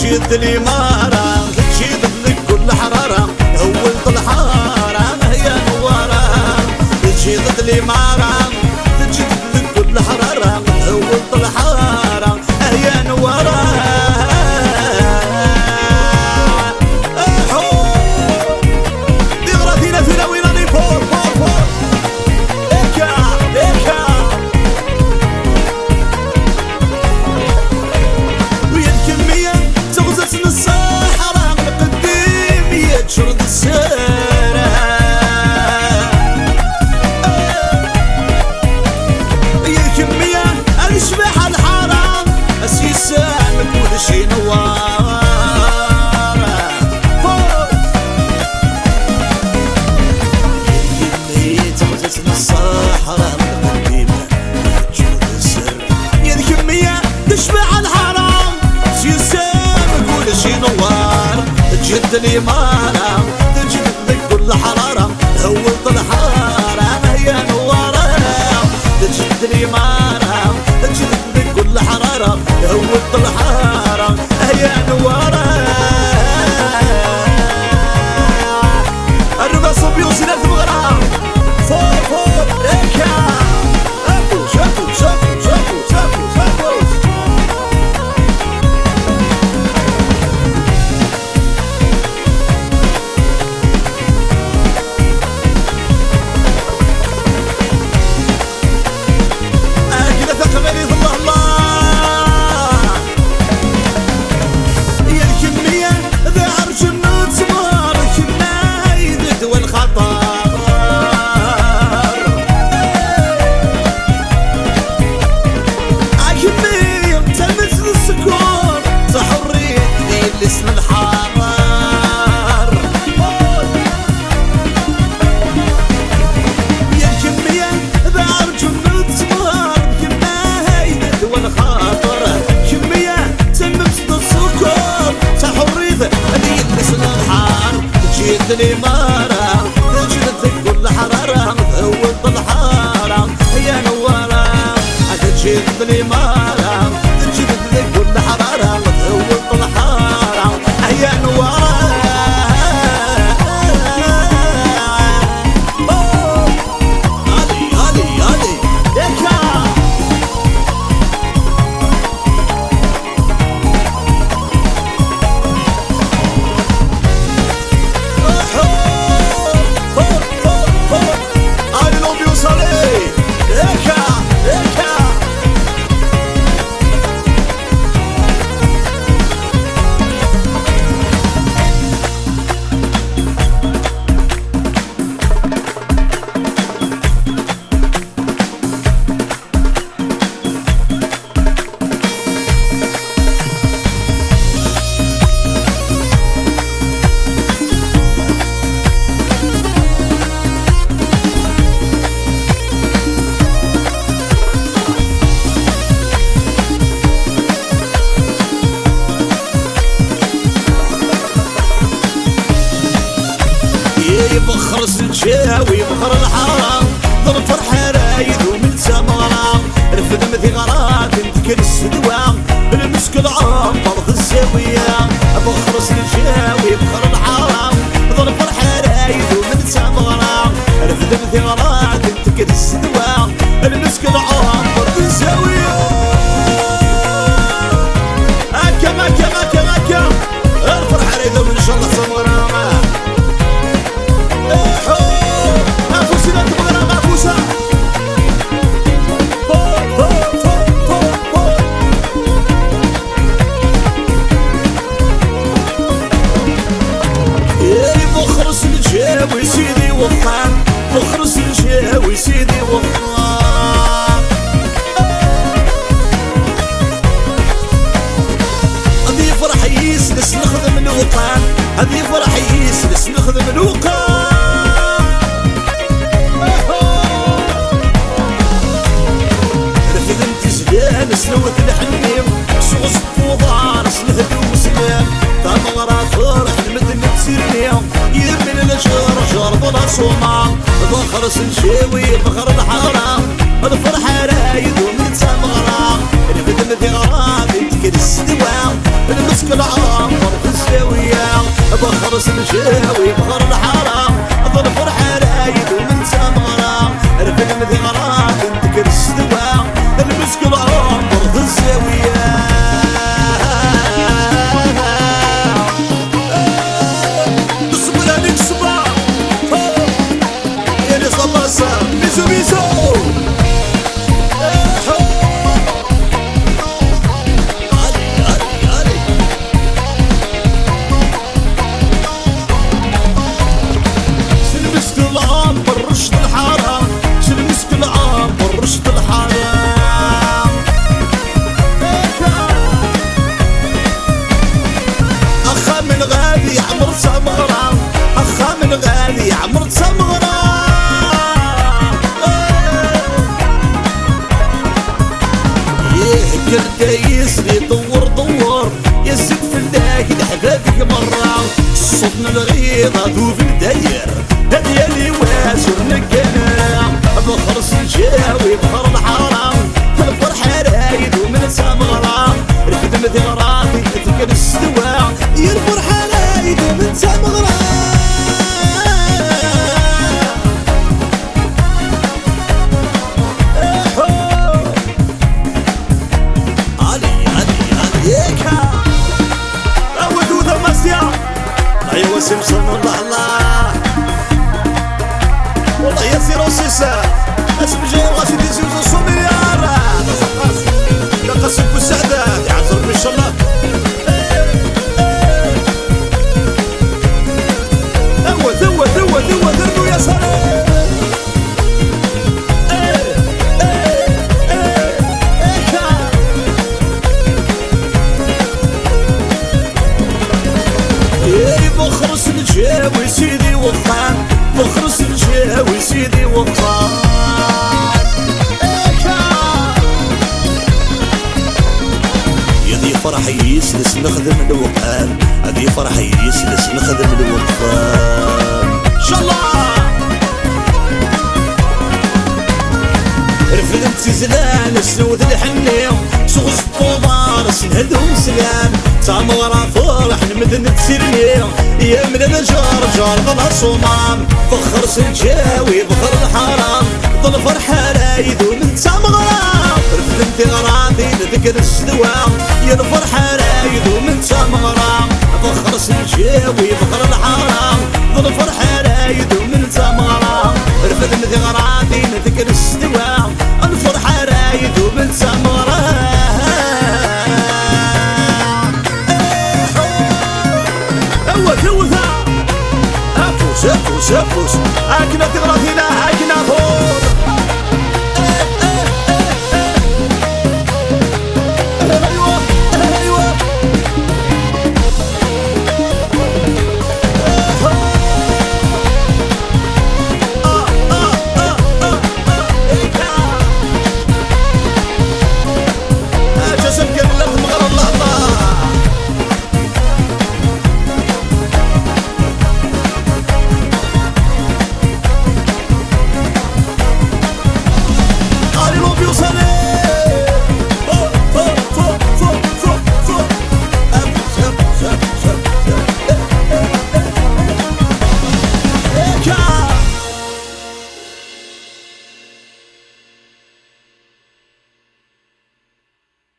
تجيد الإمارة تجيد لك كل حرارة هولت الحارة هي نوارة تجيد الإمارة تجيد لك كل حرارة هولت الحارة هي نوارة بغراتينا فينا ويناني فور فور فور إيكا إيكا ويا الكمية تغزت الصحراء القديم يتشرد السارة يا الكمية الشبح الحرام السيسان كل شي نوار الصحراء القديمة تشرد السر يا الكمية تشبع الحرام سيسان كل شي نوار تجد الإمارة تجد لك كل حرارة هولت الحارة هي نوارة تجد الإمارة تجد لك كل حرارة هولت الحارة هي نوارة الربا صبي وسنة المغرب فوق فوق إيكا أبو شابو شابو شابو شابو شابو كده ثقبني الله الله هي الكمية ذا عرش النوت سمار كمية ذد والخطر كمية تلمس السكون تحرية ذي الاسم الحار يا الكمية ذا عرج النوت سمار كمية ذد والخطر كمية تلمس السكون تحرية ذي الاسم الحار تجيد الإمارة تجد كل حرارة هولت الحارة هي نوارة تجيد الإمارة تجيد لك كل حرارة هولت الحارة هي نوارة علي علي علي إيكا فوق فوق فوق علي لو بيوصل إيكا إيكا يبخر السجاوي بخر الحرام ضرب فرحة رايد ومن سمرة رفد مثي غرات انتكر السدوام المسك العام برض الزاوية بخر السجاوي بخر الحرام ضرب فرحة رايد ومن سمرة رفد مثي غرات انتكر السدوام المسك العام برض الزاوية هكا مكا مكا مكا الفرحة رايد ومن شاء الله سمرة الجاوي سيدي وطان مخرس الجاوي سيدي وطان هذي فرح يسلس نخدم الوطان هذي فرح يسلس نخدم الوطان رفد انت سلوة الحنيم سوس فوضان سنهدو مسلم تمغرا فرح المدن تسيرني يمن الجار جار بلا صومع بخر سنشاوي بخر الحرام الفرحة رايد ومن تمغرا رفد المدي غرام انت كل السدوام المسك العام بخرس الجاوي بخر الحرام ظل فرحة رايد ومن سمرة رفد مذي غراك انتكر السدوى المسك العمر ذي الزاوية اصبر عليك صباح يا لي صلاصة بيزو بيزو غالي عمرت سمرة يهكر دايس لي دور يا زيد في الداك لحبابك مرة صوتنا الغيظة ذوب الداير هدي اللي واسر نقنا بخرس الجاوي بخر الحرام الفرحة رايد ومن سمرة رفد مثل غراضي تذكر السواع يا الفرحة رايد ومن سمرة ايوا سمسم والله الله والله يا سير وسيسا اسم جاي راشد يزوز 100 مليار لا قصد بالسعدات يعذرك ان شاء الله ذوة ذرنو يا سلام بخرس الجاوي سيدي وطان بخرس الجاوي سيدي وطان يدي فرح يسلس نخدم الوقان هذي فرح يسلس نخدم الوقان ان شاء الله رفدت زلال السود الحنية سوق الطوبار سنهدهم سلام تعم ورا فرح نمدن تسيرني يا من الجار جار ظل صمام فخر سجاوي بخر الحرام ظل فرحة رايد ومن سام غرام رفدت غراتي نذكر السدوام يا الفرحة رايد ومن سام غرام فخر سجاوي بخر الحرام ظل فرحة رايد ومن سام غرام رفدت غراتي نذكر السدوام الفرحة رايد ومن سام غرام افوس اكنا